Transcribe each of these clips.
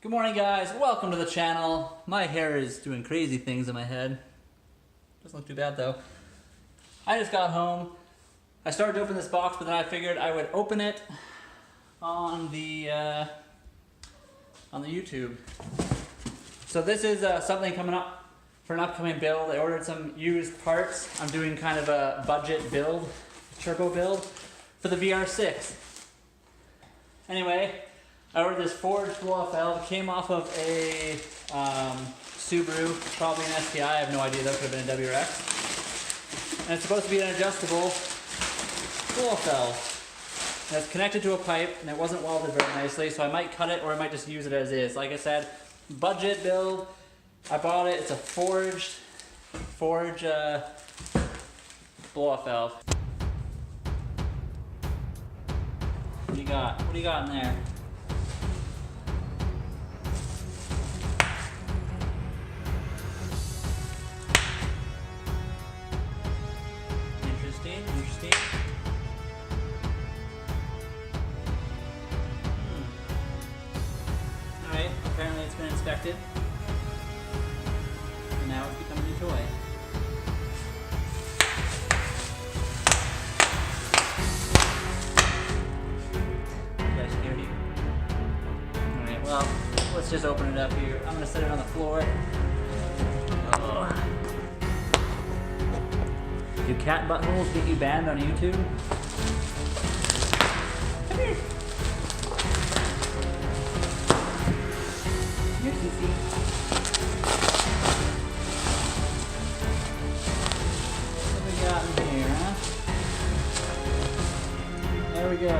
Good morning, guys. Welcome to the channel. My hair is doing crazy things in my head. Doesn't look too bad though. I just got home. I started to open this box, but then I figured I would open it on the YouTube. So this is something coming up for an upcoming build. I ordered some used parts. I'm doing kind of a budget build, turbo build for the VR6. Anyway, I ordered this forged blow-off valve. It came off of a Subaru, probably an STI. I have no idea. That could have been a WRX. And it's supposed to be an adjustable blow-off valve. And it's connected to a pipe, and it wasn't welded very nicely, so I might cut it or I might just use it as is. Like I said, budget build. I bought it. It's a forged blow-off valve. What do you got? What do you got in there? Interesting. Alright, apparently it's been inspected. And now it's becoming a toy. You guys scared you? Alright, well, let's just open it up here. I'm gonna set it on the floor. Do cat buttholes get you banned on YouTube? Come here. Here, Cece. What we got in here, huh? There we go.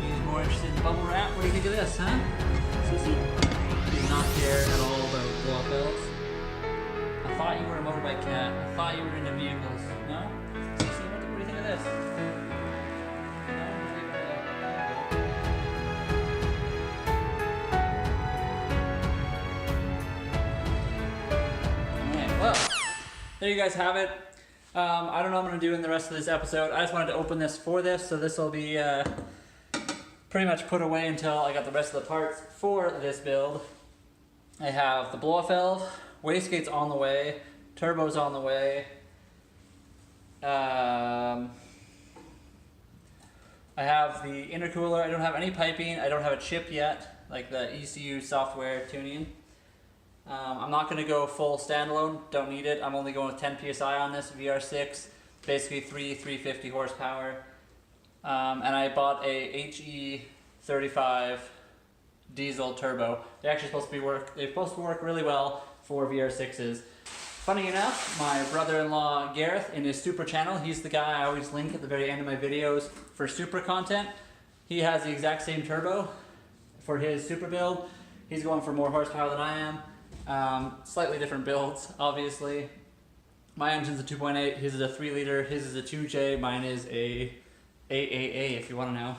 She's more interested in bubble wrap. What do you think of this, huh? Cece? Do not care at all about blow-off valves. I thought you were a motorbike cat. I thought you were into vehicles. No? Cece, what do you think of this? Alright, well, there you guys have it. I don't know what I'm going to do in the rest of this episode. I just wanted to open this for this, so this will be pretty much put away until I got the rest of the parts for this build. I have the blow-off valve, wastegate's on the way, turbo's on the way. I have the intercooler. I don't have any piping. I don't have a chip yet, like the ECU software tuning. I'm not going to go full standalone. Don't need it. I'm only going with 10 psi on this VR6, basically 350 horsepower. And I bought a HE35 diesel turbo. They're actually supposed to work really well for VR6s. Funny enough, my brother-in-law Gareth, in his Super channel, he's the guy I always link at the very end of my videos for Super content. He has the exact same turbo for his Super build. He's going for more horsepower than I am. Slightly different builds, obviously. My engine's a 2.8, his is a 3 liter, his is a 2J, mine is a AAA if you want to know.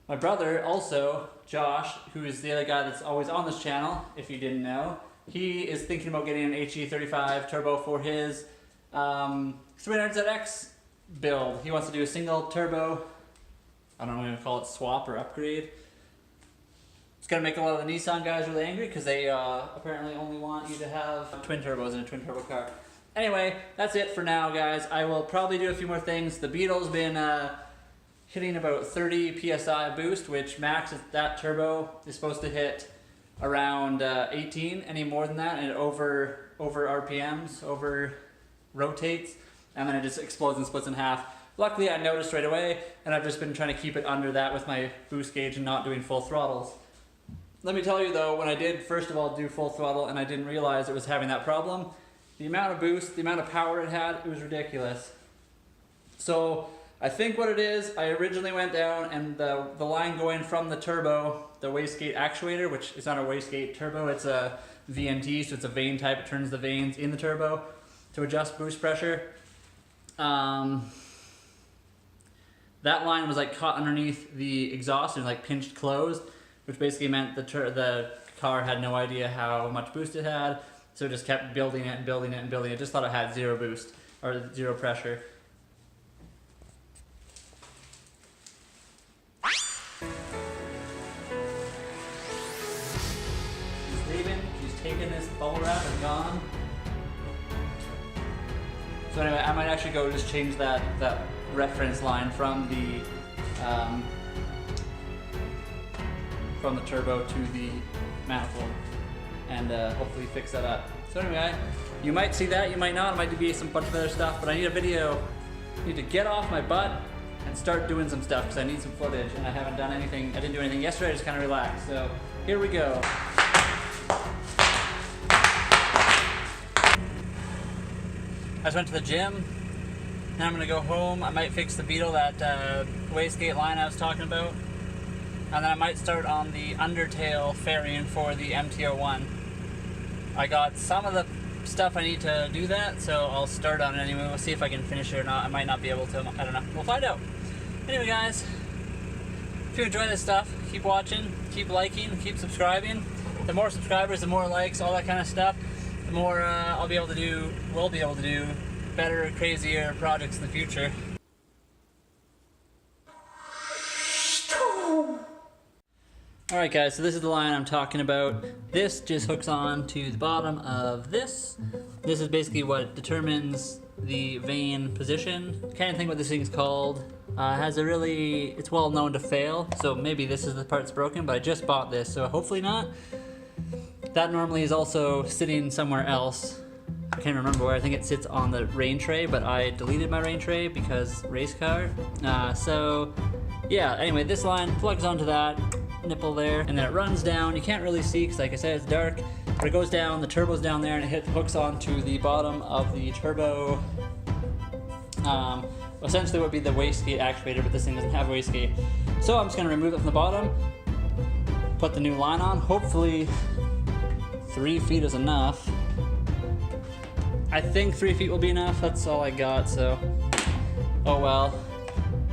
My brother, also, Josh, who is the other guy that's always on this channel, if you didn't know, he is thinking about getting an HE35 turbo for his 300ZX build. He wants to do a single turbo, I don't know what to call it, swap or upgrade. It's going to make a lot of the Nissan guys really angry because they apparently only want you to have twin turbos in a twin turbo car. Anyway, that's it for now, guys. I will probably do a few more things. The Beetle's been hitting about 30 psi boost, which max that turbo is supposed to hit around 18. Any more than that, and it over RPMs, over rotates, and then it just explodes and splits in half. Luckily, I noticed right away, and I've just been trying to keep it under that with my boost gauge and not doing full throttles. Let me tell you though, when I did first of all do full throttle and I didn't realize it was having that problem, the amount of boost, the amount of power it had, it was ridiculous. So I think what it is, I originally went down and the line going from the turbo, the wastegate actuator, which is not a wastegate turbo, it's a VNT, so it's a vane type, it turns the vanes in the turbo to adjust boost pressure. That line was like caught underneath the exhaust and like pinched closed, which basically meant the car had no idea how much boost it had, so it just kept building it and building it and building it. Just thought it had zero boost or zero pressure. bubble wrap and gone. So anyway, I might actually go just change that reference line from the turbo to the manifold, and hopefully fix that up. So anyway, you might see that, you might not. It might be some bunch of other stuff, but I need a video. I need to get off my butt and start doing some stuff because I need some footage, and I haven't done anything. I didn't do anything yesterday. I just kind of relaxed. So here we go. I just went to the gym. Now I'm gonna go home. I might fix the Beetle, that wastegate line I was talking about, and then I might start on the undertail fairing for the MT-01. I got some of the stuff I need to do that, so I'll start on it anyway. We'll see if I can finish it or not. I might not be able to. I don't know. We'll find out. Anyway, guys, if you enjoy this stuff, keep watching, keep liking, keep subscribing. The more subscribers, the more likes, all that kind of stuff, the more we'll be able to do better, crazier projects in the future. Alright guys, so this is the line I'm talking about. This just hooks on to the bottom of this. This is basically what determines the vane position. Can't think what this thing's called. It's well known to fail, so maybe this is the part that's broken, but I just bought this, so hopefully not. That normally is also sitting somewhere else. I can't remember where. I think it sits on the rain tray, but I deleted my rain tray because race car. So yeah, anyway, this line plugs onto that nipple there, and then it runs down. You can't really see because, like I said, it's dark, but it goes down, the turbo's down there, and it hooks onto the bottom of the turbo. Essentially would be the wastegate actuator, but this thing doesn't have a wastegate. So I'm just going to remove it from the bottom, put the new line on. Hopefully 3 feet is enough. I think 3 feet will be enough. That's all I got, so oh well.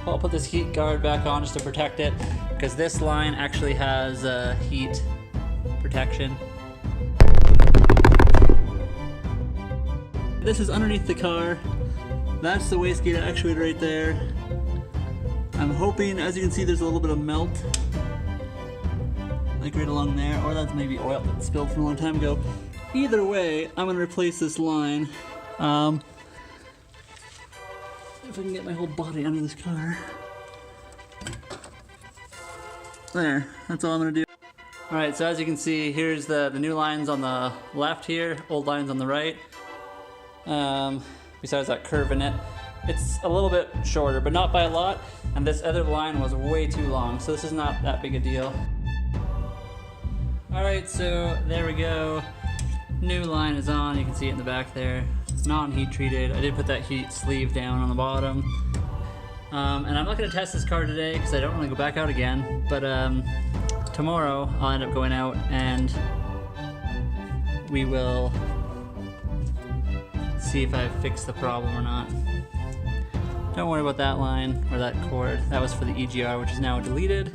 I'll put this heat guard back on just to protect it, because this line actually has heat protection. This is underneath the car. That's the wastegate actuator right there. I'm hoping, as you can see, there's a little bit of melt, like right along there, or that's maybe oil that spilled from a long time ago. Either way, I'm gonna replace this line. If I can get my whole body under this car. There, that's all I'm gonna do. Alright, so as you can see, here's the new lines on the left here, old lines on the right. Besides that curve in it. It's a little bit shorter, but not by a lot, and this other line was way too long, so this is not that big a deal. Alright, so there we go. New line is on, you can see it in the back there. It's non-heat treated. I did put that heat sleeve down on the bottom. And I'm not going to test this car today because I don't want to go back out again, but tomorrow I'll end up going out and we will see if I fixed the problem or not. Don't worry about that line or that cord. That was for the EGR, which is now deleted,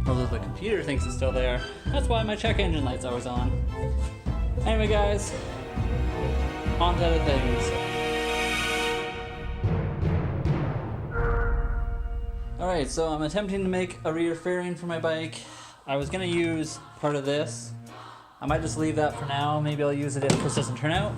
although the computer thinks it's still there. That's why my check engine light's always on. Anyway guys, on to other things. Alright, so I'm attempting to make a rear fairing for my bike. I was going to use part of this. I might just leave that for now. Maybe I'll use it if this doesn't turn out.